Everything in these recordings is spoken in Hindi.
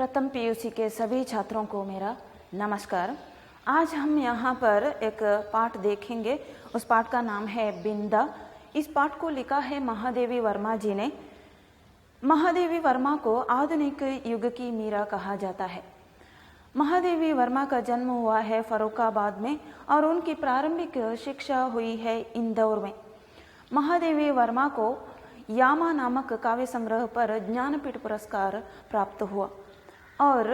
प्रथम पीयूसी के सभी छात्रों को मेरा नमस्कार। आज हम यहाँ पर एक पाठ देखेंगे। उस पाठ का नाम है बिंदा। इस पाठ को लिखा है महादेवी वर्मा जी ने। महादेवी वर्मा को आधुनिक युग की मीरा कहा जाता है। महादेवी वर्मा का जन्म हुआ है फर्रुखाबाद में और उनकी प्रारंभिक शिक्षा हुई है इंदौर में। महादेवी वर्मा को यामा नामक काव्य संग्रह पर ज्ञानपीठ पुरस्कार प्राप्त हुआ और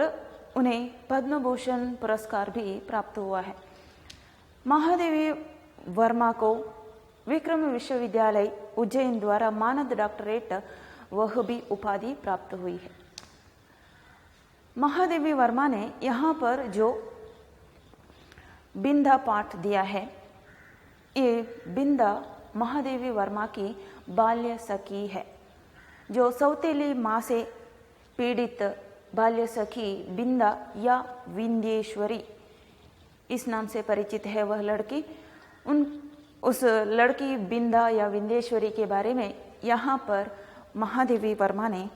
उन्हें पद्म भूषण पुरस्कार भी प्राप्त हुआ है। महादेवी वर्मा को विक्रम विश्वविद्यालय उज्जैन द्वारा मानद डॉक्टरेट वह भी उपाधि प्राप्त हुई है। महादेवी वर्मा ने यहाँ पर जो बिंदा पाठ दिया है, ये बिंदा महादेवी वर्मा की बाल्य सखी है। जो सौतेली माँ से पीड़ित बाल्य सखी बिंदा या विंध्येश्वरी इस नाम से परिचित है वह लड़की, उस लड़की बिंदा या विंध्येश्वरी के बारे में यहाँ पर महादेवी वर्मा ने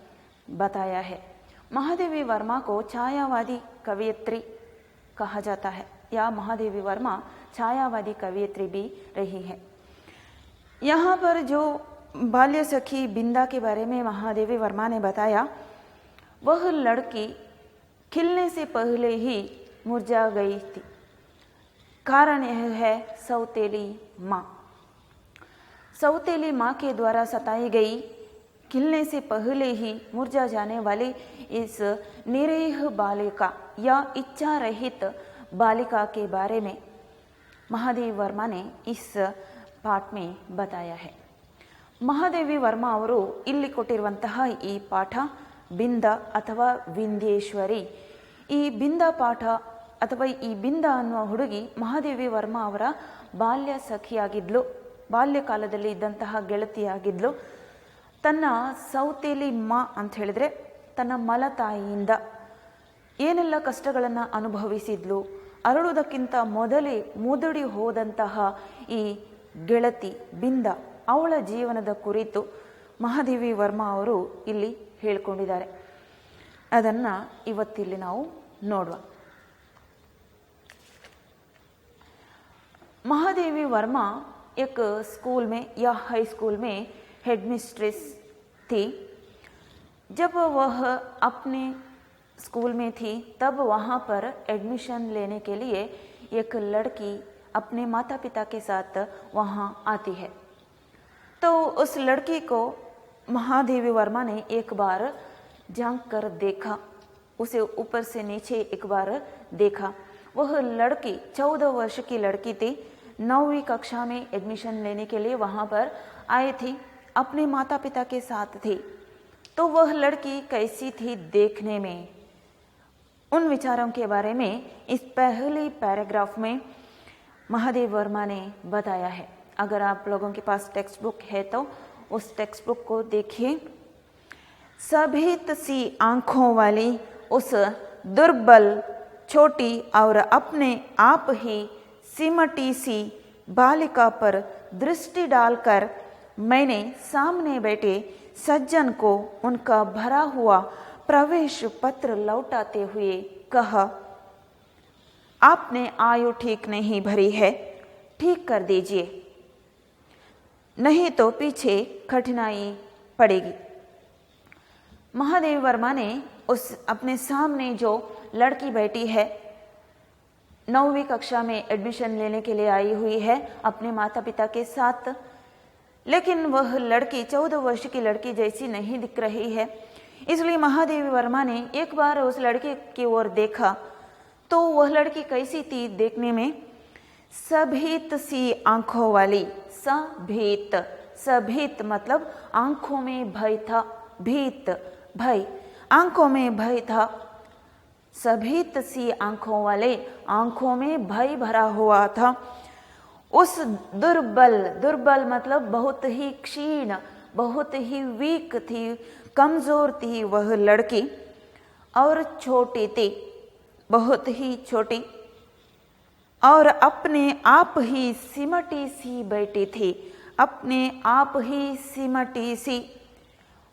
बताया है। महादेवी वर्मा को छायावादी कवयित्री कहा जाता है या महादेवी वर्मा छायावादी कवयित्री भी रही है। यहाँ पर जो बाल्य सखी बिंदा के बारे में महादेवी वर्मा ने बताया, वह लड़की खिलने से पहले ही मुरझा गई थी। कारण यह है सौतेली माँ। सौतेली माँ के द्वारा सताई गई, खिलने से पहले ही मुरझा जाने वाली इस निरीह बालिका या इच्छा रहित बालिका के बारे में महादेवी वर्मा ने इस पाठ में बताया है। ಮಹಾದೇವಿ ವರ್ಮ ಅವರು ಇಲ್ಲಿ ಕೊಟ್ಟಿರುವಂತಹ ಈ ಪಾಠ ಬಿಂದ ಅಥವಾ ವಿಂಧ್ಯೇಶ್ವರಿ, ಈ ಬಿಂದ ಪಾಠ ಅಥವಾ ಈ ಬಿಂದ ಅನ್ನುವ ಹುಡುಗಿ ಮಹಾದೇವಿ ವರ್ಮ ಅವರ ಬಾಲ್ಯ ಸಖಿಯಾಗಿದ್ಲು, ಬಾಲ್ಯಕಾಲದಲ್ಲಿ ಇದ್ದಂತಹ ಗೆಳತಿಯಾಗಿದ್ಲು. ತನ್ನ ಸೌತೇಲಿ ಮಾ ಅಂತ ಹೇಳಿದ್ರೆ ತನ್ನ ಮಲತಾಯಿಯಿಂದ ಏನೆಲ್ಲ ಕಷ್ಟಗಳನ್ನು ಅನುಭವಿಸಿದ್ಲು, ಅರಳುವುದಕ್ಕಿಂತ ಮೊದಲೇ ಮುದುಡಿ ಹೋದಂತಹ ಈ ಗೆಳತಿ ಬಿಂದ, ಅವಳ ಜೀವನದ ಕುರಿತು ಮಹಾದೇವಿ ವರ್ಮಾ ಅವರು ಇಲ್ಲಿ ಹೇಳಿಕೊಂಡಿದ್ದಾರೆ. ಅದನ್ನು ಇವತ್ತಿಲ್ಲಿ ನಾವು ನೋಡುವ. महादेवी वर्मा एक स्कूल में या हाई स्कूल में हेडमिस्ट्रेस थी. जब वह अपने स्कूल में थी तब वहाँ पर एडमिशन लेने के लिए एक लड़की अपने माता पिता के साथ वहाँ आती है. तो उस लड़की को महादेवी वर्मा ने एक बार झांक कर देखा, उसे ऊपर से नीचे एक बार देखा. वह लड़की 14 वर्ष की लड़की थी, 9वीं कक्षा में एडमिशन लेने के लिए वहाँ पर आई थी, अपने माता पिता के साथ थी. तो वह लड़की कैसी थी देखने में, उन विचारों के बारे में इस पहले पैराग्राफ में महादेवी वर्मा ने बताया है. अगर आप लोगों के पास टेक्स्ट बुक है तो उस टेक्स्ट बुक को देखिए. सभीत सी आंखों वाली उस दुर्बल, छोटी और अपने आप ही सिमटी सी बालिका पर दृष्टि डालकर मैंने सामने बैठे सज्जन को उनका भरा हुआ प्रवेश पत्र लौटाते हुए कहा, आपने आयु ठीक नहीं भरी है, ठीक कर दीजिए, नहीं तो पीछे कठिनाई पड़ेगी. महादेवी वर्मा ने उस अपने सामने जो लड़की बैठी है, 9वीं कक्षा में एडमिशन लेने के लिए आई हुई है अपने माता पिता के साथ, लेकिन वह लड़की 14 वर्ष की लड़की जैसी नहीं दिख रही है. इसलिए महादेवी वर्मा ने एक बार उस लड़की की ओर देखा तो वह लड़की कैसी थी देखने में, सभीत सी आंखों वाली. सभीत, सभीत मतलब आंखों में भय था, भीत भय, आंखों में भय था. सभीत सी आंखों वाले, आंखों में भय भरा हुआ था. उस दुर्बल, दुर्बल मतलब बहुत ही क्षीण, बहुत ही वीक थी, कमजोर थी वह लड़की और छोटी थी, बहुत ही छोटी, और अपने आप ही सिमटी सी बैठी थी, अपने आप ही सिमटी सी.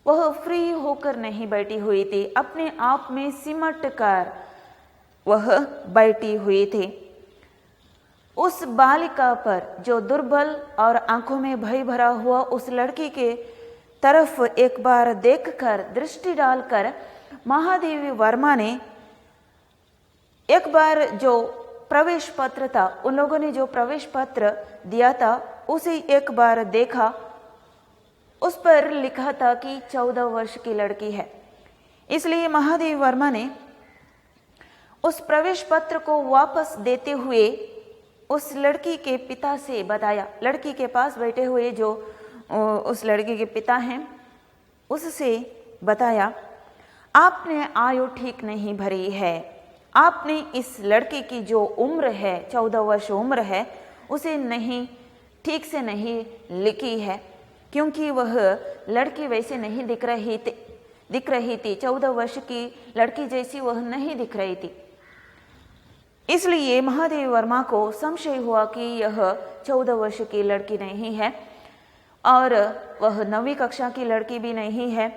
वह फ्री होकर नहीं बैठी हुई थी, अपने आप में सिमट कर वह बैठी हुई थी। उस बालिका पर, जो दुर्बल और आंखों में भय भरा हुआ उस लड़की के तरफ एक बार देखकर, दृष्टि डालकर महादेवी वर्मा ने एक बार जो प्रवेश पत्र था, उन लोगों ने जो प्रवेश पत्र दिया था, उसे एक बार देखा। उस पर लिखा था कि 14 वर्ष की लड़की है। इसलिए महादेवी वर्मा ने उस प्रवेश पत्र को वापस देते हुए उस लड़की के पिता से बताया, लड़की के पास बैठे हुए जो उस लड़की के पिता हैं, उससे बताया, आपने आयु ठीक नहीं भरी है, आपने इस लड़की की जो उम्र है, 14 वर्ष उम्र है, उसे नहीं ठीक से नहीं लिखी है, क्योंकि वह लड़की वैसे नहीं दिख रही थी 14 वर्ष की लड़की जैसी वह नहीं दिख रही थी। इसलिए महादेवी वर्मा को संशय हुआ कि यह 14 वर्ष की लड़की नहीं है और वह 9वीं कक्षा की लड़की भी नहीं है।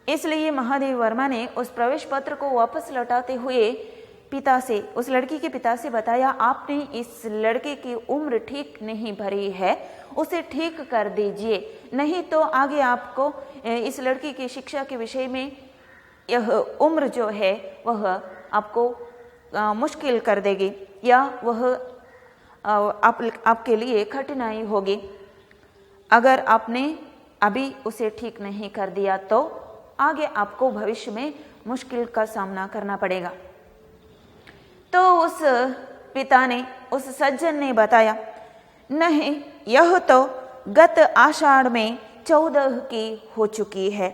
इसलिए महादेवी वर्मा ने उस प्रवेश पत्र को वापस लौटाते हुए पिता से, उस लड़की के पिता से बताया, आपने इस लड़के की उम्र ठीक नहीं भरी है, उसे ठीक कर दीजिए, नहीं तो आगे आपको इस लड़की की शिक्षा के विषय में यह उम्र जो है वह आपको मुश्किल कर देगी या वह आपके लिए कठिनाई होगी। अगर आपने अभी उसे ठीक नहीं कर दिया तो आगे आपको भविष्य में मुश्किल का सामना करना पड़ेगा। तो उस पिता ने, उस सज्जन ने बताया, नहीं, यह तो गत आषाढ़ में 14 की हो चुकी है।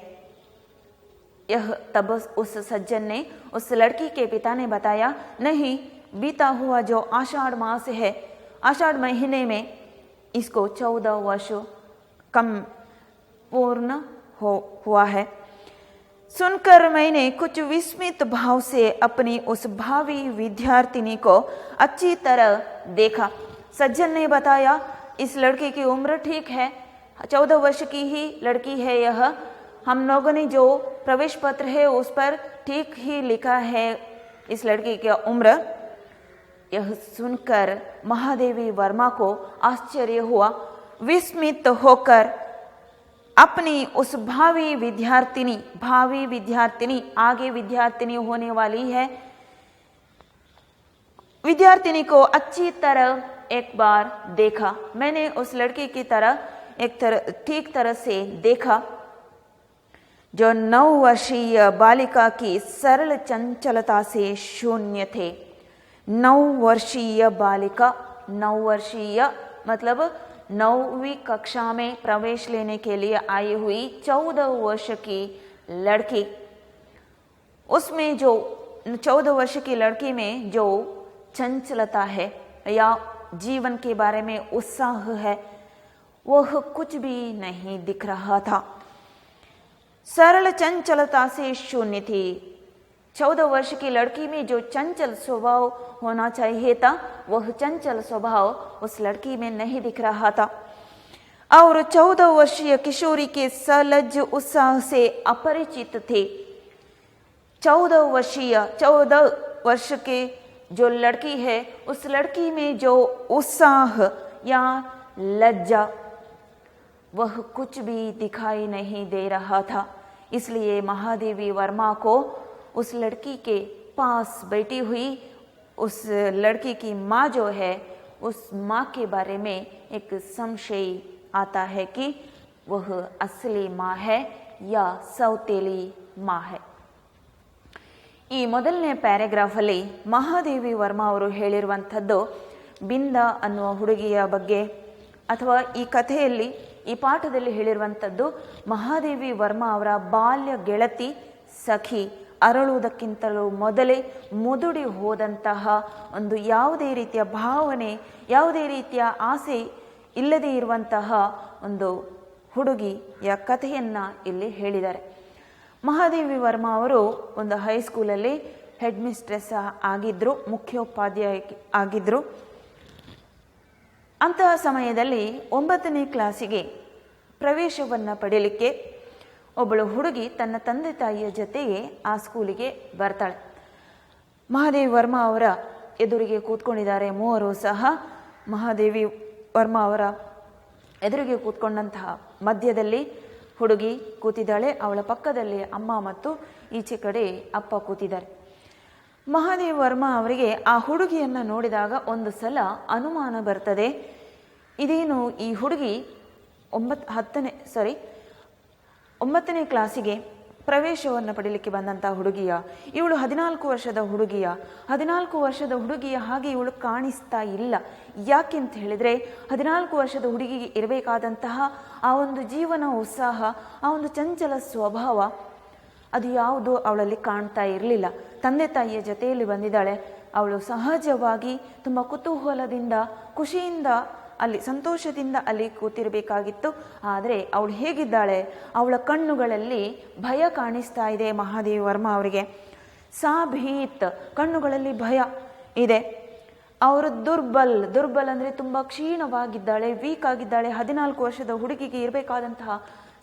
यह तब उस सज्जन ने, उस लड़की के पिता ने बताया, नहीं, बीता हुआ जो आषाढ़ मास है, आषाढ़ महीने में इसको 14 वर्ष कम पूर्ण हुआ है। सुनकर मैंने कुछ विस्मित भाव से अपनी उस भावी विद्यार्थिनी को अच्छी तरह देखा। सज्जन ने बताया, इस लड़की की उम्र ठीक है, 14 वर्ष की ही लड़की है यह, हम लोगों ने जो प्रवेश पत्र है उस पर ठीक ही लिखा है इस लड़की की उम्र। यह सुनकर महादेवी वर्मा को आश्चर्य हुआ। विस्मित होकर अपनी उस भावी विद्यार्थिनी, आगे विद्यार्थिनी होने वाली है, विद्यार्थिनी को अच्छी तरह एक बार देखा। मैंने उस लड़की की तरह ठीक तरह से देखा, जो 9 वर्षीय बालिका की सरल चंचलता से शून्य थे। 9 वर्षीय बालिका, 9 वर्षीय मतलब 9वीं कक्षा में प्रवेश लेने के लिए आई हुई 14 वर्ष की लड़की, उसमें जो 14 वर्ष की लड़की में जो चंचलता है या जीवन के बारे में उत्साह है, वह कुछ भी नहीं दिख रहा था। सरल चंचलता से शून्य थी। 14 वर्ष की लड़की में जो चंचल स्वभाव होना चाहिए था, वह चंचल स्वभाव उस लड़की में नहीं दिख रहा था। और 14 वर्षीय किशोरी के सलज उत्साह से अपरिचित थे। 14 वर्ष के जो लड़की है, उस लड़की में जो उत्साह या लज्जा, वह कुछ भी दिखाई नहीं दे रहा था। इसलिए महादेवी वर्मा को उस लड़की के पास बैठी हुई उस लड़की की माँ जो है, उस माँ के बारे में एक संशय आता है कि वह असली माँ है या सौतेली माँ है। ಈ ಮೊದಲನೇ ಪ್ಯಾರಾಗ್ರಾಫಲ್ಲಿ ಮಹಾದೇವಿ ವರ್ಮಾ ಅವರು ಹೇಳಿರುವಂಥದ್ದು ಬಿಂದ ಅನ್ನುವ ಹುಡುಗಿಯ ಬಗ್ಗೆ, ಅಥವಾ ಈ ಕಥೆಯಲ್ಲಿ, ಈ ಪಾಠದಲ್ಲಿ ಹೇಳಿರುವಂಥದ್ದು ಮಹಾದೇವಿ ವರ್ಮಾ ಅವರ ಬಾಲ್ಯ ಗೆಳತಿ ಸಖಿ ಅರಳುವುದಕ್ಕಿಂತಲೂ ಮೊದಲೇ ಮುದುಡಿ ಹೋದಂತಹ ಒಂದು ಯಾವುದೇ ರೀತಿಯ ಭಾವನೆ, ಯಾವುದೇ ರೀತಿಯ ಆಸೆ ಇಲ್ಲದೇ ಇರುವಂತಹ ಒಂದು ಹುಡುಗಿಯ ಕಥೆಯನ್ನು ಇಲ್ಲಿ ಹೇಳಿದ್ದಾರೆ. ಮಹಾದೇವಿ ವರ್ಮಾ ಅವರು ಒಂದು ಹೈಸ್ಕೂಲಲ್ಲಿ ಹೆಡ್ ಮಿಸ್ಟ್ರೆಸ್ ಆಗಿದ್ದರು, ಮುಖ್ಯೋಪಾಧ್ಯಾಯ ಆಗಿದ್ದರು. ಅಂತಹ ಸಮಯದಲ್ಲಿ 9ನೇ ಕ್ಲಾಸಿಗೆ ಪ್ರವೇಶವನ್ನು ಪಡೆಯಲಿಕ್ಕೆ ಒಬ್ಬಳು ಹುಡುಗಿ ತನ್ನ ತಂದೆ ತಾಯಿಯ ಜೊತೆಗೆ ಆ ಸ್ಕೂಲಿಗೆ ಬರ್ತಾಳೆ. ಮಹಾದೇವಿ ವರ್ಮಾ ಅವರ ಎದುರಿಗೆ ಕೂತ್ಕೊಂಡಿದ್ದಾರೆ ಮೂವರು ಸಹ. ಮಹಾದೇವಿ ವರ್ಮಾ ಅವರ ಎದುರಿಗೆ ಕೂತ್ಕೊಂಡಂತಹ ಮಧ್ಯದಲ್ಲಿ ಹುಡುಗಿ ಕೂತಿದ್ದಾಳೆ. ಅವಳ ಪಕ್ಕದಲ್ಲಿ ಅಮ್ಮ ಮತ್ತು ಈಚೆ ಕಡೆ ಅಪ್ಪ ಕೂತಿದ್ದಾರೆ. ಮಹಾದೇವಿ ವರ್ಮಾ ಅವರಿಗೆ ಆ ಹುಡುಗಿಯನ್ನು ನೋಡಿದಾಗ ಒಂದು ಸಲ ಅನುಮಾನ ಬರ್ತದೆ. ಇದೇನು ಈ ಹುಡುಗಿ 9ನೇ ಕ್ಲಾಸಿಗೆ ಪ್ರವೇಶವನ್ನು ಪಡೀಲಿಕ್ಕೆ ಬಂದಂಥ ಹುಡುಗಿಯ, ಇವಳು 14 ವರ್ಷದ ಹುಡುಗಿಯ, 14 ವರ್ಷದ ಹುಡುಗಿಯ ಹಾಗೆ ಇವಳು ಕಾಣಿಸ್ತಾ ಇಲ್ಲ. ಯಾಕೆ ಅಂತ ಹೇಳಿದರೆ 14 ವರ್ಷದ ಹುಡುಗಿಗೆ ಇರಬೇಕಾದಂತಹ ಆ ಒಂದು ಜೀವನ ಉತ್ಸಾಹ, ಆ ಒಂದು ಚಂಚಲ ಸ್ವಭಾವ ಅದು ಯಾವುದು ಅವಳಲ್ಲಿ ಕಾಣ್ತಾ ಇರಲಿಲ್ಲ. ತಂದೆ ತಾಯಿಯ ಜೊತೆಯಲ್ಲಿ ಬಂದಿದ್ದಾಳೆ. ಅವಳು ಸಹಜವಾಗಿ ತುಂಬ ಕುತೂಹಲದಿಂದ, ಖುಷಿಯಿಂದ, ಅಲ್ಲಿ ಸಂತೋಷದಿಂದ ಅಲ್ಲಿ ಕೂತಿರಬೇಕಾಗಿತ್ತು. ಆದರೆ ಅವಳು ಹೇಗಿದ್ದಾಳೆ, ಅವಳ ಕಣ್ಣುಗಳಲ್ಲಿ ಭಯ ಕಾಣಿಸ್ತಾ ಇದೆ ಮಹಾದೇವಿ ವರ್ಮಾ ಅವರಿಗೆ. ಸಾಭೀತ್, ಕಣ್ಣುಗಳಲ್ಲಿ ಭಯ ಇದೆ. ಅವರು ದುರ್ಬಲ್ ಅಂದರೆ ತುಂಬ ಕ್ಷೀಣವಾಗಿದ್ದಾಳೆ, ವೀಕ್ ಆಗಿದ್ದಾಳೆ. 14 ವರ್ಷದ ಹುಡುಗಿಗೆ ಇರಬೇಕಾದಂತಹ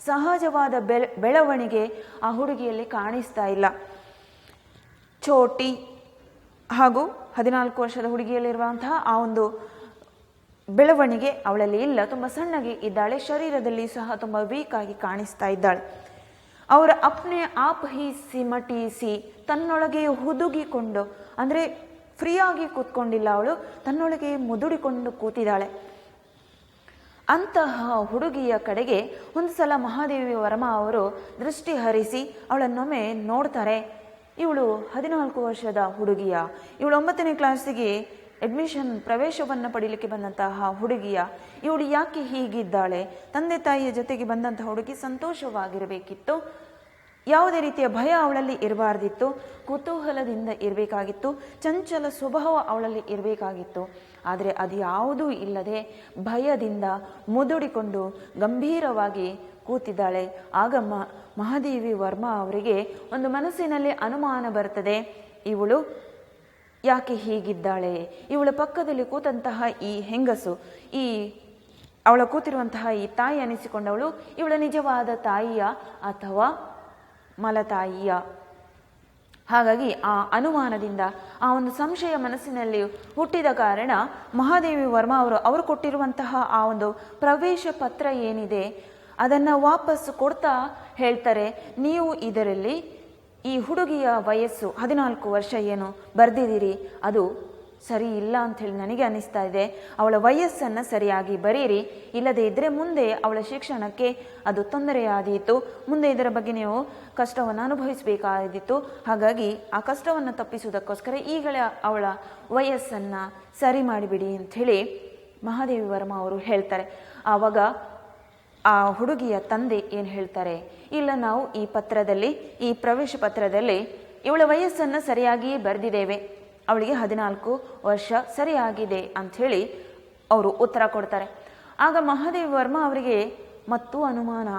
ಸಹಜವಾದ ಬೆಳವಣಿಗೆ ಆ ಹುಡುಗಿಯಲ್ಲಿ ಕಾಣಿಸ್ತಾ ಇಲ್ಲ. ಚೋಟಿ ಹಾಗೂ 14 ವರ್ಷದ ಹುಡುಗಿಯಲ್ಲಿರುವಂತಹ ಆ ಒಂದು ಬೆಳವಣಿಗೆ ಅವಳಲ್ಲಿ ಇಲ್ಲ. ತುಂಬ ಸಣ್ಣಗೆ ಇದ್ದಾಳೆ. ಶರೀರದಲ್ಲಿ ಸಹ ತುಂಬ ವೀಕ್ ಆಗಿ ಕಾಣಿಸ್ತಾ ಇದ್ದಾಳೆ. ಅವರ ಅಪ್ನೆ ಆಪ್ ಹಿ ಸಿಮಟಿಸಿ, ತನ್ನೊಳಗೆ ಹುದುಗಿಕೊಂಡು, ಅಂದರೆ ಫ್ರೀಯಾಗಿ ಕೂತ್ಕೊಂಡಿಲ್ಲ, ಅವಳು ತನ್ನೊಳಗೆ ಮುದುಡಿಕೊಂಡು ಕೂತಿದ್ದಾಳೆ. ಅಂತಹ ಹುಡುಗಿಯ ಕಡೆಗೆ ಒಂದು ಸಲ ಮಹಾದೇವಿ ವರ್ಮಾ ಅವರು ದೃಷ್ಟಿ ಹರಿಸಿ ಅವಳನ್ನೊಮ್ಮೆ ನೋಡ್ತಾರೆ. ಇವಳು 14 ವರ್ಷದ ಹುಡುಗಿಯ, ಇವಳು 9ನೇ ಕ್ಲಾಸಿಗೆ ಪ್ರವೇಶವನ್ನು ಪಡೀಲಿಕ್ಕೆ ಬಂದಂತಹ ಹುಡುಗಿಯ, ಇವಳು ಯಾಕೆ ಹೀಗಿದ್ದಾಳೆ? ತಂದೆ ತಾಯಿಯ ಜೊತೆಗೆ ಬಂದಂತಹ ಹುಡುಗಿ ಸಂತೋಷವಾಗಿರಬೇಕಿತ್ತು, ಯಾವುದೇ ರೀತಿಯ ಭಯ ಅವಳಲ್ಲಿ ಇರಬಾರ್ದಿತ್ತು, ಕುತೂಹಲದಿಂದ ಇರಬೇಕಾಗಿತ್ತು, ಚಂಚಲ ಸ್ವಭಾವ ಅವಳಲ್ಲಿ ಇರಬೇಕಾಗಿತ್ತು. ಆದರೆ ಅದು ಯಾವುದೂ ಇಲ್ಲದೆ ಭಯದಿಂದ ಮುದುಡಿಕೊಂಡು ಗಂಭೀರವಾಗಿ ಕೂತಿದ್ದಾಳೆ. ಆಗ ಮಹಾದೇವಿ ವರ್ಮಾ ಅವರಿಗೆ ಒಂದು ಮನಸ್ಸಿನಲ್ಲಿ ಅನುಮಾನ ಬರ್ತದೆ, ಇವಳು ಯಾಕೆ ಹೀಗಿದ್ದಾಳೆ? ಇವಳ ಪಕ್ಕದಲ್ಲಿ ಕೂತಂತಹ ಈ ಹೆಂಗಸು, ಅವಳ ಕೂತಿರುವಂತಹ ಈ ತಾಯಿ ಅನಿಸಿಕೊಂಡವಳು ಇವಳ ನಿಜವಾದ ತಾಯಿಯ ಅಥವಾ ಮಲತಾಯಿಯ? ಹಾಗಾಗಿ ಆ ಅನುಮಾನದಿಂದ ಆ ಒಂದು ಸಂಶಯ ಮನಸ್ಸಿನಲ್ಲಿ ಹುಟ್ಟಿದ ಕಾರಣ ಮಹಾದೇವಿ ವರ್ಮಾ ಅವರು ಕೊಟ್ಟಿರುವಂತಹ ಆ ಒಂದು ಪ್ರವೇಶ ಪತ್ರ ಏನಿದೆ ಅದನ್ನು ವಾಪಸ್ ಕೊಡ್ತಾ ಹೇಳ್ತಾರೆ, ನೀವು ಇದರಲ್ಲಿ ಈ ಹುಡುಗಿಯ ವಯಸ್ಸು 14 ವರ್ಷ ಏನು ಬರೆದಿದ್ದೀರಿ ಅದು ಸರಿ ಇಲ್ಲ ಅಂಥೇಳಿ ನನಗೆ ಅನ್ನಿಸ್ತಾ ಇದೆ. ಅವಳ ವಯಸ್ಸನ್ನು ಸರಿಯಾಗಿ ಬರೀರಿ, ಇಲ್ಲದೇ ಇದ್ದರೆ ಮುಂದೆ ಅವಳ ಶಿಕ್ಷಣಕ್ಕೆ ಅದು ತೊಂದರೆಯಾದೀತು, ಮುಂದೆ ಇದರ ಬಗ್ಗೆ ನೀವು ಕಷ್ಟವನ್ನು ಅನುಭವಿಸಬೇಕಾದಿತ್ತು. ಹಾಗಾಗಿ ಆ ಕಷ್ಟವನ್ನು ತಪ್ಪಿಸುವುದಕ್ಕೋಸ್ಕರ ಈಗಲೇ ಅವಳ ವಯಸ್ಸನ್ನು ಸರಿ ಮಾಡಿಬಿಡಿ ಅಂಥೇಳಿ ಮಹಾದೇವಿ ವರ್ಮಾ ಅವರು ಹೇಳ್ತಾರೆ. ಆವಾಗ ಆ ಹುಡುಗಿಯ ತಂದೆ ಏನು ಹೇಳ್ತಾರೆ, ಇಲ್ಲ, ನಾವು ಈ ಪ್ರವೇಶ ಪತ್ರದಲ್ಲಿ ಇವಳ ವಯಸ್ಸನ್ನು ಸರಿಯಾಗಿ ಬರೆದಿದ್ದೇವೆ, ಅವಳಿಗೆ 14 ವರ್ಷ ಸರಿಯಾಗಿದೆ ಅಂಥೇಳಿ ಅವರು ಉತ್ತರ ಕೊಡ್ತಾರೆ. ಆಗ ಮಹಾದೇವಿ ವರ್ಮಾ ಅವರಿಗೆ ಮತ್ತೂ ಅನುಮಾನ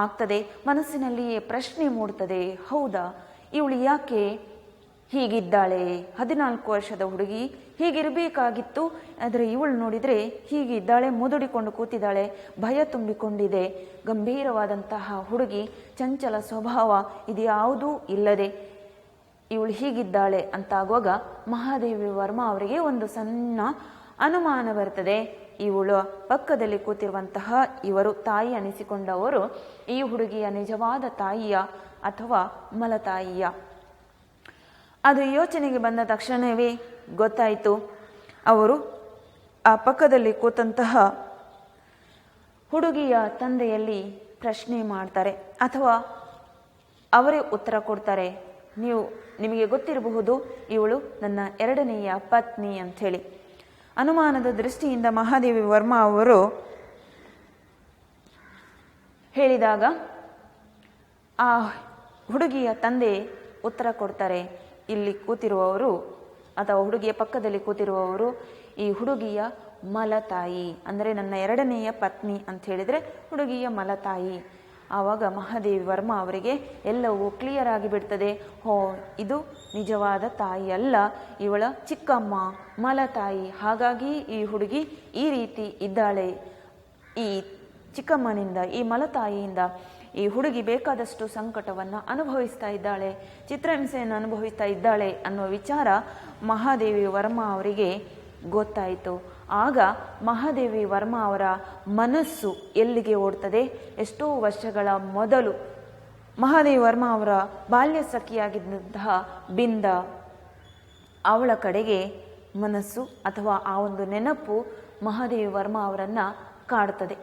ಆಗ್ತದೆ, ಮನಸ್ಸಿನಲ್ಲಿಯೇ ಪ್ರಶ್ನೆ ಮೂಡ್ತದೆ, ಹೌದಾ ಇವಳು ಯಾಕೆ ಹೀಗಿದ್ದಾಳೆ? 14 ವರ್ಷದ ಹುಡುಗಿ ಹೀಗಿರಬೇಕಾಗಿತ್ತು, ಆದರೆ ಇವಳು ನೋಡಿದರೆ ಹೀಗಿದ್ದಾಳೆ, ಮುದುಡಿಕೊಂಡು ಕೂತಿದ್ದಾಳೆ, ಭಯ ತುಂಬಿಕೊಂಡಿದೆ, ಗಂಭೀರವಾದಂತಹ ಹುಡುಗಿ, ಚಂಚಲ ಸ್ವಭಾವ ಇದ್ಯಾವುದೂ ಇಲ್ಲದೆ ಇವಳು ಹೀಗಿದ್ದಾಳೆ ಅಂತಾಗುವಾಗ ಮಹಾದೇವಿ ವರ್ಮಾ ಅವರಿಗೆ ಒಂದು ಸಣ್ಣ ಅನುಮಾನ ಬರ್ತದೆ. ಇವಳು ಪಕ್ಕದಲ್ಲಿ ಕೂತಿರುವಂತಹ ಇವರು ತಾಯಿ ಅನಿಸಿಕೊಂಡವರು ಈ ಹುಡುಗಿಯ ನಿಜವಾದ ತಾಯಿಯ ಅಥವಾ ಮಲತಾಯಿಯ? ಅದು ಯೋಚನೆಗೆ ಬಂದ ತಕ್ಷಣವೇ ಗೊತ್ತಾಯಿತು. ಅವರು ಆ ಪಕ್ಕದಲ್ಲಿ ಕೂತಂತಹ ಹುಡುಗಿಯ ತಂದೆಯಲ್ಲಿ ಪ್ರಶ್ನೆ ಮಾಡ್ತಾರೆ, ಅಥವಾ ಅವರೇ ಉತ್ತರ ಕೊಡ್ತಾರೆ, ನಿಮಗೆ ಗೊತ್ತಿರಬಹುದು ಇವಳು ನನ್ನ 2ನೆಯ ಪತ್ನಿ ಅಂಥೇಳಿ. ಅನುಮಾನದ ದೃಷ್ಟಿಯಿಂದ ಮಹಾದೇವಿ ವರ್ಮಾ ಅವರು ಹೇಳಿದಾಗ ಆ ಹುಡುಗಿಯ ತಂದೆ ಉತ್ತರ ಕೊಡ್ತಾರೆ, ಇಲ್ಲಿ ಕೂತಿರುವವರು ಅಥವಾ ಹುಡುಗಿಯ ಪಕ್ಕದಲ್ಲಿ ಕೂತಿರುವವರು ಈ ಹುಡುಗಿಯ ಮಲತಾಯಿ, ಅಂದರೆ ನನ್ನ 2ನೆಯ ಪತ್ನಿ ಅಂತ ಹೇಳಿದರೆ ಹುಡುಗಿಯ ಮಲತಾಯಿ. ಆವಾಗ ಮಹಾದೇವಿ ವರ್ಮಾ ಅವರಿಗೆ ಎಲ್ಲವೂ ಕ್ಲಿಯರ್ ಆಗಿ ಬಿಡ್ತದೆ. ಇದು ನಿಜವಾದ ತಾಯಿ ಅಲ್ಲ, ಇವಳ ಚಿಕ್ಕಮ್ಮ, ಮಲತಾಯಿ. ಹಾಗಾಗಿ ಈ ಹುಡುಗಿ ಈ ರೀತಿ ಇದ್ದಾಳೆ. ಈ ಚಿಕ್ಕಮ್ಮನಿಂದ, ಈ ಮಲತಾಯಿಯಿಂದ ಈ ಹುಡುಗಿ ಬೇಕಾದಷ್ಟು ಸಂಕಟವನ್ನು ಅನುಭವಿಸ್ತಾ ಇದ್ದಾಳೆ, ಚಿತ್ರಹಿಂಸೆಯನ್ನು ಅನುಭವಿಸ್ತಾ ಇದ್ದಾಳೆ ಅನ್ನೋ ವಿಚಾರ ಮಹಾದೇವಿ ವರ್ಮಾ ಅವರಿಗೆ ಗೊತ್ತಾಯಿತು. ಆಗ ಮಹಾದೇವಿ ವರ್ಮಾ ಅವರ ಮನಸ್ಸು ಎಲ್ಲಿಗೆ ಓಡ್ತದೆ? ಎಷ್ಟೋ ವರ್ಷಗಳ ಮೊದಲು ಮಹಾದೇವಿ ವರ್ಮಾ ಅವರ ಬಾಲ್ಯ ಸಖಿಯಾಗಿದ್ದಂತಹ ಬಿಂದ, ಅವಳ ಕಡೆಗೆ ಮನಸ್ಸು ಅಥವಾ ಆ ಒಂದು ನೆನಪು ಮಹಾದೇವಿ ವರ್ಮಾ ಅವರನ್ನು ಕಾಡ್ತದೆ.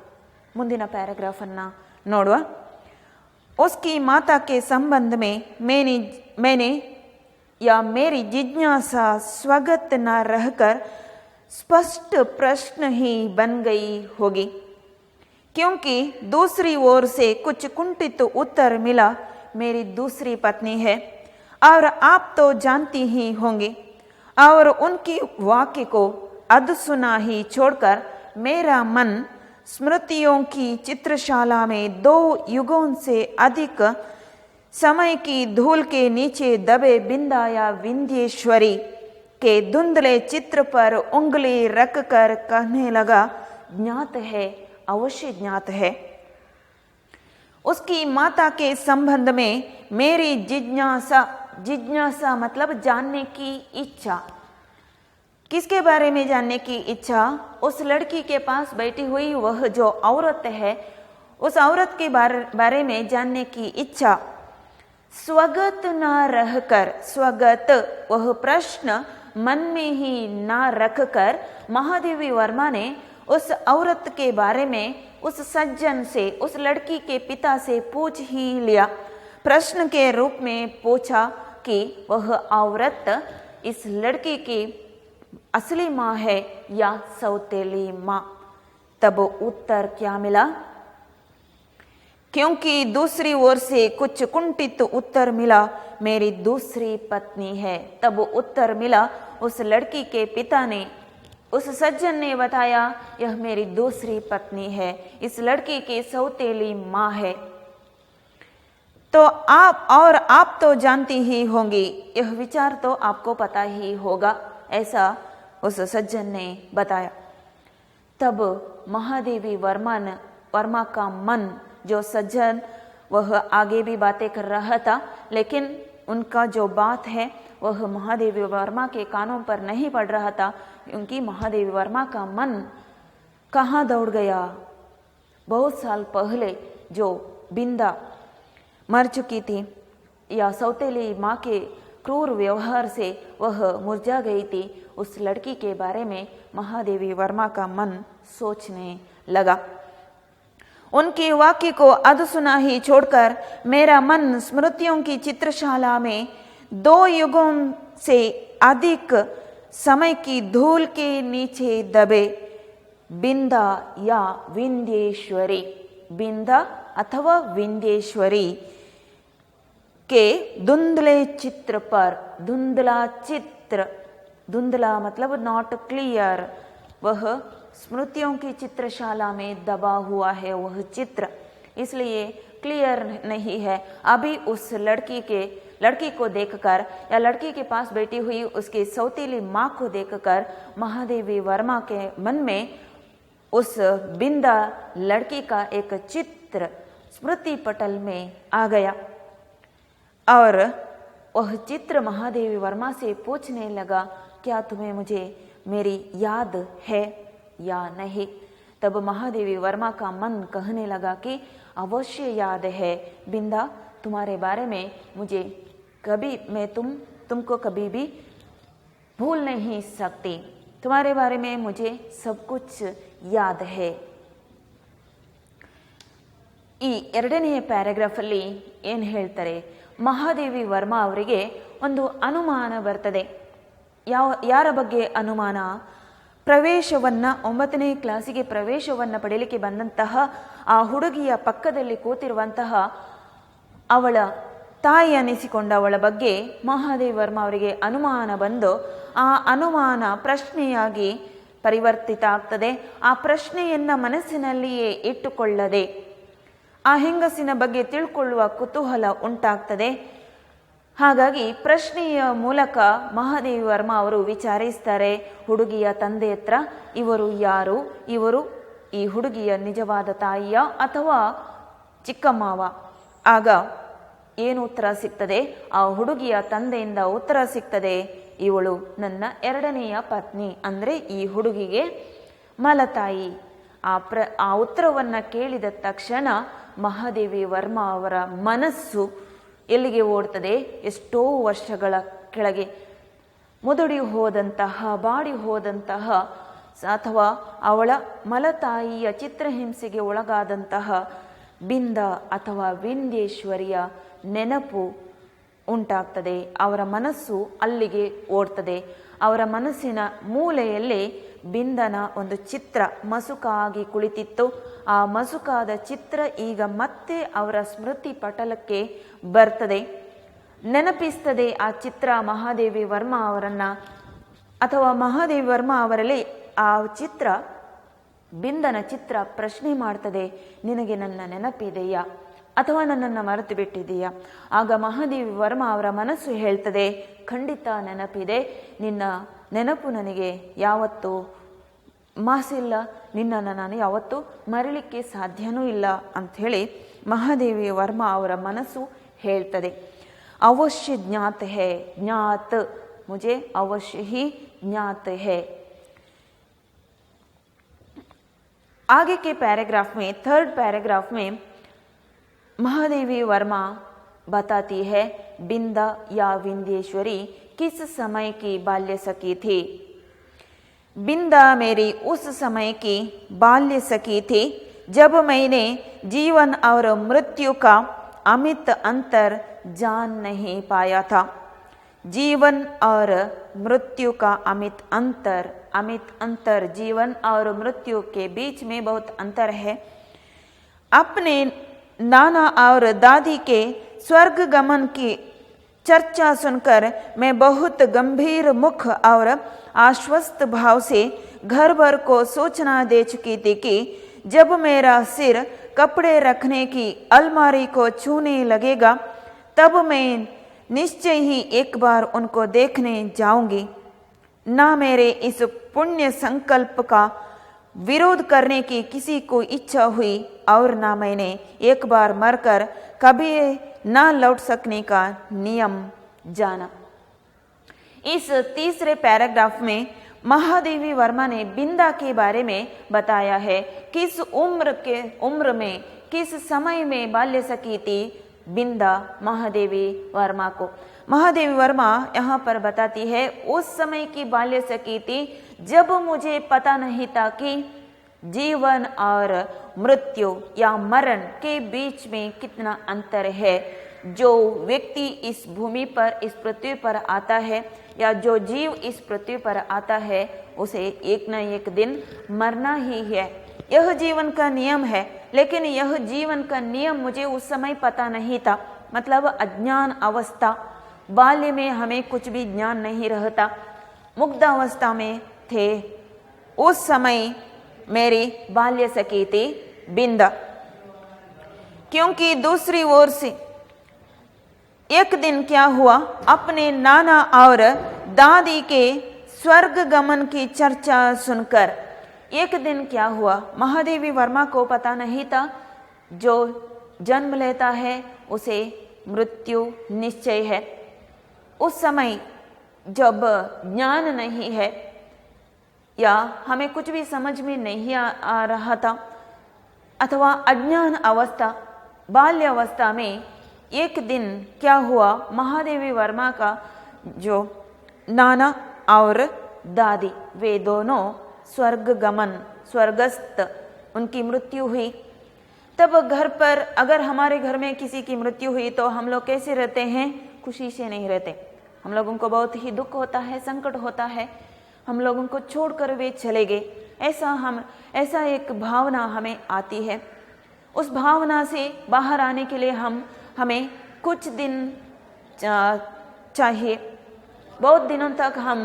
ಮುಂದಿನ ಪ್ಯಾರಾಗ್ರಾಫನ್ನು ನೋಡುವ. उसकी माता के संबंध में मैंने या मेरी जिज्ञासा स्वगत न रहकर स्पष्ट प्रश्न ही बन गई होगी, क्योंकि दूसरी ओर से कुछ कुंठित उत्तर मिला। मेरी दूसरी पत्नी है और आप तो जानती ही होंगे, और उनकी वाक्य को अधसुना ही छोड़कर मेरा मन स्मृतियों की चित्रशाला में 2 युगों से अधिक समय की धूल के नीचे दबे बिंदा या विंध्येश्वरी के धुंधले चित्र पर उंगली रखकर कहने लगा, ज्ञात है, अवश्य ज्ञात है। उसकी माता के संबंध में मेरी जिज्ञासा मतलब जानने की इच्छा। किसके बारे में जानने की इच्छा? उस लड़की के पास बैठी हुई वह जो औरत है, उस औरत के बारे में जानने की इच्छा। स्वगत न रहकर, स्वगत वह प्रश्न मन में ही न रखकर महादेवी वर्मा ने उस औरत के बारे में उस सज्जन से, उस लड़की के पिता से पूछ ही लिया। प्रश्न के रूप में पूछा कि वह औरत इस लड़की की असली माँ है या सौतेली माँ। तब उत्तर क्या मिला? क्योंकि दूसरी ओर से कुछ कुंठित उत्तर मिला, मेरी दूसरी पत्नी है। तब उत्तर मिला, उस लड़की के पिता ने, उस सज्जन ने बताया, यह मेरी दूसरी पत्नी है, इस लड़की की सौतेली माँ है। तो आप तो जानती ही होंगी, यह विचार तो आपको पता ही होगा, ऐसा उस सज्जन ने बताया। तब महादेवी वर्मा का मन, जो सज्जन, वह आगे भी बातें कर रहा था, लेकिन उनका जो बात है वह महादेवी वर्मा के कानों पर नहीं पड़ रहा था, क्योंकि महादेवी वर्मा का मन कहाँ दौड़ गया? बहुत साल पहले जो बिंदा मर चुकी थी या सौतेली माँ के क्रूर व्यवहार से वह मुरझा गई थी, उस लड़की के बारे में महादेवी वर्मा का मन सोचने लगा। उनके वाक्य को अधसुना ही छोड़कर मेरा मन स्मृतियों की चित्रशाला में 2 युगों से अधिक समय की धूल के नीचे दबे बिंदा या विंध्येश्वरी, बिंदा अथवा विंध्येश्वरी के धुंधले चित्र पर, धुंधला चित्र, धुंधला मतलब नॉट क्लियर, वह स्मृतियों की चित्रशाला में दबा हुआ है वह चित्र, इसलिए क्लियर नहीं है। अभी उस लड़की को देखकर या लड़की के पास बैठी हुई उसकी सौतेली माँ को देखकर महादेवी वर्मा के मन में उस बिंदा लड़की का एक चित्र स्मृति पटल में आ गया और वह चित्र महादेवी वर्मा से पूछने लगा, क्या तुम्हें मुझे मेरी याद है या नहीं? तब महादेवी वर्मा का मन कहने लगा कि अवश्य याद है बिंदा, तुम्हारे बारे में मुझे कभी, मैं तुमको कभी भी भूल नहीं सकती, तुम्हारे बारे में मुझे सब कुछ याद है। ಈ 2ನೇ ಪ್ಯಾರಾಗ್ರಾಫಲ್ಲಿ ಏನು ಹೇಳ್ತಾರೆ? ಮಹಾದೇವಿ ವರ್ಮಾ ಅವರಿಗೆ ಒಂದು ಅನುಮಾನ ಬರ್ತದೆ. ಯಾರ ಬಗ್ಗೆ ಅನುಮಾನ? ಪ್ರವೇಶವನ್ನು 9ನೇ ಕ್ಲಾಸಿಗೆ ಪ್ರವೇಶವನ್ನು ಪಡೆಯಲಿಕ್ಕೆ ಬಂದಂತಹ ಆ ಹುಡುಗಿಯ ಪಕ್ಕದಲ್ಲಿ ಕೂತಿರುವಂತಹ ಅವಳ ತಾಯಿ ಅನಿಸಿಕೊಂಡವಳ ಬಗ್ಗೆ ಮಹಾದೇವಿ ವರ್ಮಾ ಅವರಿಗೆ ಅನುಮಾನ ಬಂದು ಆ ಅನುಮಾನ ಪ್ರಶ್ನೆಯಾಗಿ ಪರಿವರ್ತಿತ ಆಗ್ತದೆ. ಆ ಪ್ರಶ್ನೆಯನ್ನು ಮನಸ್ಸಿನಲ್ಲಿಯೇ ಇಟ್ಟುಕೊಳ್ಳದೆ ಆ ಹೆಂಗಸಿನ ಬಗ್ಗೆ ತಿಳ್ಕೊಳ್ಳುವ ಕುತೂಹಲ ಉಂಟಾಗ್ತದೆ. ಹಾಗಾಗಿ ಪ್ರಶ್ನೆಯ ಮೂಲಕ ಮಹಾದೇವಿ ವರ್ಮಾ ಅವರು ವಿಚಾರಿಸ್ತಾರೆ ಹುಡುಗಿಯ ತಂದೆ ಹತ್ರ, ಇವರು ಯಾರು? ಇವರು ಈ ಹುಡುಗಿಯ ನಿಜವಾದ ತಾಯಿಯ ಅಥವಾ ಚಿಕ್ಕಮ್ಮವ. ಆಗ ಏನು ಉತ್ತರ ಸಿಗ್ತದೆ? ಆ ಹುಡುಗಿಯ ತಂದೆಯಿಂದ ಉತ್ತರ ಸಿಗ್ತದೆ, ಇವಳು ನನ್ನ ಎರಡನೆಯ ಪತ್ನಿ, ಅಂದರೆ ಈ ಹುಡುಗಿಗೆ ಮಲತಾಯಿ. ಆ ಉತ್ತರವನ್ನು ಕೇಳಿದ ತಕ್ಷಣ ಮಹಾದೇವಿ ವರ್ಮಾ ಅವರ ಮನಸ್ಸು ಎಲ್ಲಿಗೆ ಓಡ್ತದೆ? ಎಷ್ಟೋ ವರ್ಷಗಳ ಕೆಳಗೆ ಮುದುಡಿ ಹೋದಂತಹ, ಬಾಡಿ ಹೋದಂತಹ, ಅಥವಾ ಅವಳ ಮಲತಾಯಿಯ ಚಿತ್ರಹಿಂಸೆಗೆ ಒಳಗಾದಂತಹ ಬಿಂದ ಅಥವಾ ವಿಂಧ್ಯೇಶ್ವರಿಯ ನೆನಪು ಉಂಟಾಗ್ತದೆ. ಅವರ ಮನಸ್ಸು ಅಲ್ಲಿಗೆ ಓಡ್ತದೆ. ಅವರ ಮನಸ್ಸಿನ ಮೂಲೆಯಲ್ಲಿ ಬಿಂದನ ಒಂದು ಚಿತ್ರ ಮಸುಕಾಗಿ ಕುಳಿತಿತ್ತು. ಆ ಮಸುಕಾದ ಚಿತ್ರ ಈಗ ಮತ್ತೆ ಅವರ ಸ್ಮೃತಿ ಪಟಲಕ್ಕೆ ಬರ್ತದೆ, ನೆನಪಿಸ್ತದೆ. ಆ ಚಿತ್ರ ಮಹಾದೇವಿ ವರ್ಮಾ ಅವರನ್ನು, ಅಥವಾ ಮಹಾದೇವಿ ವರ್ಮಾ ಅವರಲ್ಲಿ ಆ ಚಿತ್ರ, ಬಿಂದನ ಚಿತ್ರ ಪ್ರಶ್ನೆ ಮಾಡ್ತದೆ, ನಿನಗೆ ನನ್ನ ನೆನಪಿದೆಯಾ ಅಥವಾ ನನ್ನನ್ನು ಮರೆತು ಬಿಟ್ಟಿದೆಯಾ? ಆಗ ಮಹಾದೇವಿ ವರ್ಮಾ ಅವರ ಮನಸ್ಸು ಹೇಳ್ತದೆ, ಖಂಡಿತ ನೆನಪಿದೆ, ನಿನ್ನ ನೆನಪು ನನಗೆ ಯಾವತ್ತೂ ಮಾಸಿಲ್ಲ, ನಿನ್ನನ್ನು ನಾನು ಯಾವತ್ತೂ ಮರಳಿಕ್ಕೆ ಸಾಧ್ಯನೂ ಇಲ್ಲ ಅಂಥೇಳಿ ಮಹಾದೇವಿ ವರ್ಮಾ ಅವರ ಮನಸ್ಸು ಹೇಳ್ತದೆ. ಅವಶ್ಯ ಜ್ಞಾತ ಹೇ, ಜ್ಞಾತ ಮುझे अवश्य ही ज्ञात है. आगे के पैराग्राफ में, थर्ड पैराग्राफ में महादेवी वर्मा बताती है, बिंदा या विंध्येश्वरी किस समय की बाल्य सखी थी. बिंदा मेरी उस समय की बाल्य सखी थी जब मैंने जीवन और मृत्यु का अमित अंतर जान नहीं पाया था. जीवन और मृत्यु का अमित अंतर, जीवन और मृत्यु के बीच में बहुत अंतर है. अपने नाना और दादी के स्वर्ग गमन की चर्चा सुनकर मैं बहुत गंभीर मुख और आश्वस्त भाव से घर भर को सूचना दे चुकी थी कि जब मेरा सिर कपड़े रखने की अलमारी को छूने लगेगा तब मैं निश्चय ही एक बार उनको देखने जाऊंगी. ना मेरे इस पुण्य संकल्प का विरोध करने की किसी को इच्छा हुई और ना मैंने एक बार मरकर कभी ना लौट सकने का नियम जाना. इस तीसरे पैराग्राफ में महादेवी वर्मा ने बिंदा के बारे में बताया है. किस उम्र में, किस समय में बाल्य सखी थी बिंदा महादेवी वर्मा को. महादेवी वर्मा यहाँ पर बताती है, उस समय की बाल्य सखी थी जब मुझे पता नहीं था कि जीवन और मृत्यु या मरण के बीच में कितना अंतर है. जो व्यक्ति इस भूमि पर, इस पृथ्वी पर आता है, या जो जीव इस पृथ्वी पर आता है, उसे एक न एक दिन मरना ही है. यह जीवन का नियम है. लेकिन यह जीवन का नियम मुझे उस समय पता नहीं था. मतलब अज्ञान अवस्था, बाल्य में हमें कुछ भी ज्ञान नहीं रहता, मुग्ध अवस्था में थे. उस समय मेरी बाल्य सखी थी बिंदा. क्योंकि दूसरी ओर से एक दिन क्या हुआ, अपने नाना और दादी के स्वर्ग गमन की चर्चा सुनकर, एक दिन क्या हुआ, महादेवी वर्मा को पता नहीं था, जो जन्म लेता है उसे मृत्यु निश्चय है. उस समय जब ज्ञान नहीं है या हमें कुछ भी समझ में नहीं आ रहा था, अथवा अज्ञान अवस्था, बाल्य अवस्था में एक दिन क्या हुआ, महादेवी वर्मा का जो नाना और दादी, वे दोनों स्वर्ग गमन, स्वर्गस्थ, उनकी मृत्यु हुई. तब घर पर, अगर हमारे घर में किसी की मृत्यु हुई तो हम लोग कैसे रहते हैं? खुशी से नहीं रहते. हम लोगों को बहुत ही दुख होता है, संकट होता है, हम लोगों को छोड़कर वे चले गए, ऐसा एक भावना हमें आती है. उस भावना से बाहर आने के लिए हमें कुछ दिन चाहिए. बहुत दिनों तक हम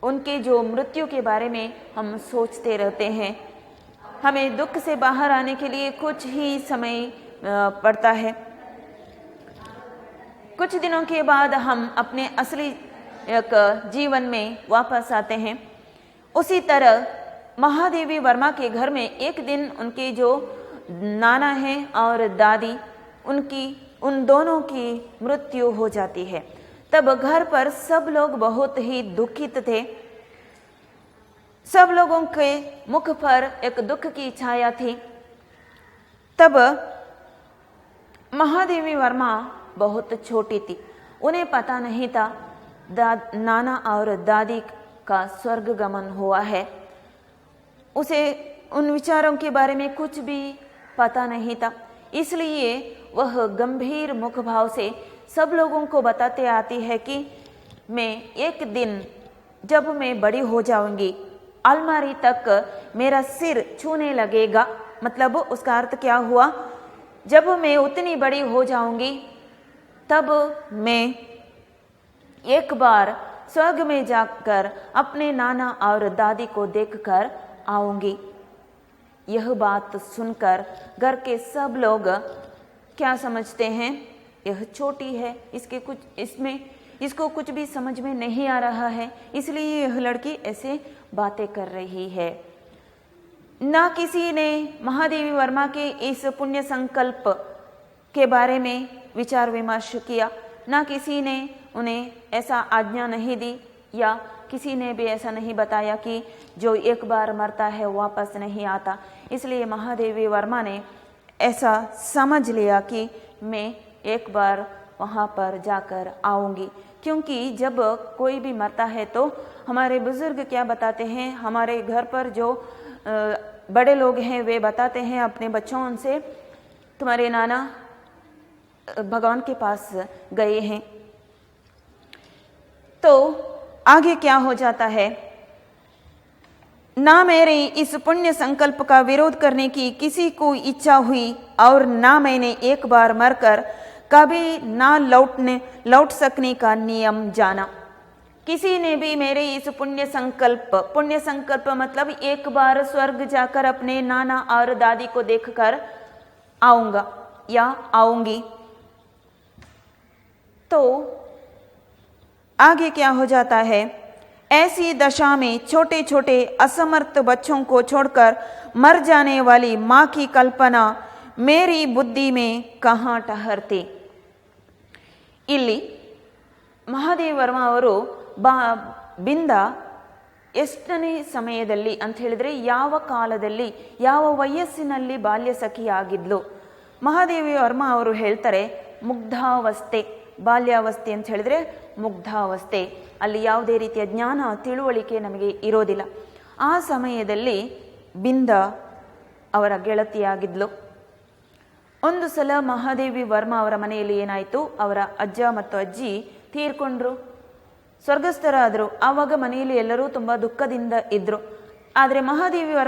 उनके जो मृत्यु के बारे में हम सोचते रहते हैं. हमें दुख से बाहर आने के लिए कुछ ही समय पड़ता है. कुछ दिनों के बाद हम अपने असली एक जीवन में वापस आते हैं. उसी तरह महादेवी वर्मा के घर में एक दिन उनके जो नाना है और दादी, उन दोनों की मृत्यु हो जाती है। तब घर पर सब लोग बहुत ही दुखित थे। सब लोगों के मुख पर एक दुख की छाया थी। तब महादेवी वर्मा बहुत छोटी थी, उन्हें पता नहीं था नाना और दादी का स्वर्ग गमन हुआ है। उसे उन विचारों के बारे में कुछ भी पता नहीं था, इसलिए वह गंभीर मुख भाव से सब लोगों को बताते आती है कि मैं एक दिन जब मैं बड़ी हो जाऊंगी, अलमारी तक मेरा सिर छूने लगेगा। मतलब उसका अर्थ क्या हुआ, जब मैं उतनी बड़ी हो जाऊंगी तब मैं एक बार स्वर्ग में जाकर अपने नाना और दादी को देखकर आऊंगी। यह बात सुनकर घर के सब लोग क्या समझते हैं, यह छोटी है, इसको कुछ भी समझ में नहीं आ रहा है, इसलिए यह लड़की ऐसे बातें कर रही है। ना किसी ने महादेवी वर्मा के इस पुण्य संकल्प के बारे में विचार विमर्श किया, ना किसी ने उन्हें ऐसा आज्ञा नहीं दी, या किसी ने भी ऐसा नहीं बताया कि जो एक बार मरता है वापस नहीं आता। इसलिए महादेवी वर्मा ने ऐसा समझ लिया कि मैं एक बार वहाँ पर जाकर आऊँगी, क्योंकि जब कोई भी मरता है तो हमारे बुजुर्ग क्या बताते हैं, हमारे घर पर जो बड़े लोग हैं वे बताते हैं अपने बच्चों से, तुम्हारे नाना भगवान के पास गए हैं। तो आगे क्या हो जाता है, ना मेरे इस पुण्य संकल्प का विरोध करने की किसी को इच्छा हुई और ना मैंने एक बार मरकर कभी ना लौट सकने का नियम जाना। किसी ने भी मेरे इस पुण्य संकल्प मतलब एक बार स्वर्ग जाकर अपने नाना और दादी को देखकर आऊंगा या आऊंगी। तो आगे क्या हो जाता है, ऐसी दशा में छोटे छोटे असमर्थ बच्चों को छोड़कर मर जाने वाली माँ की कल्पना मेरी बुद्धि में कहाँ ठहरती। ಇಲ್ಲಿ ಮಹಾದೇವಿ ವರ್ಮಾ ಅವರು ಬಿಂದ ಎಷ್ಟನೇ ಸಮಯದಲ್ಲಿ ಅಂತ ಹೇಳಿದ್ರೆ, ಯಾವ ಕಾಲದಲ್ಲಿ ಯಾವ ವಯಸ್ಸಿನಲ್ಲಿ ಬಾಲ್ಯ ಸಖಿಯಾಗಿದ್ಲು. ಮಹಾದೇವಿ ವರ್ಮಾ ಅವರು ಹೇಳ್ತಾರೆ ಮುಗ್ಧಾವಸ್ಥೆ, ಬಾಲ್ಯಾವಸ್ಥೆ ಅಂತ ಹೇಳಿದ್ರೆ ಮುಗ್ಧಾವಸ್ಥೆ, ಅಲ್ಲಿ ಯಾವುದೇ ರೀತಿಯ ಜ್ಞಾನ ತಿಳುವಳಿಕೆ ನಮಗೆ ಇರೋದಿಲ್ಲ. ಆ ಸಮಯದಲ್ಲಿ ಬಿಂದ ಅವರ ಗೆಳತಿಯಾಗಿದ್ಲು. ಒಂದು ಸಲ ಮಹಾದೇವಿ ವರ್ಮಾ ಅವರ ಮನೆಯಲ್ಲಿ ಏನಾಯಿತು, ಅವರ ಅಜ್ಜ ಮತ್ತು ಅಜ್ಜಿ ತೀರ್ಕೊಂಡ್ರು, ಸ್ವರ್ಗಸ್ಥರಾದರು. ಆವಾಗ ಮನೆಯಲ್ಲಿ ಎಲ್ಲರೂ ತುಂಬ ದುಃಖದಿಂದ ಇದ್ರು. ಆದರೆ ಮಹಾದೇವಿ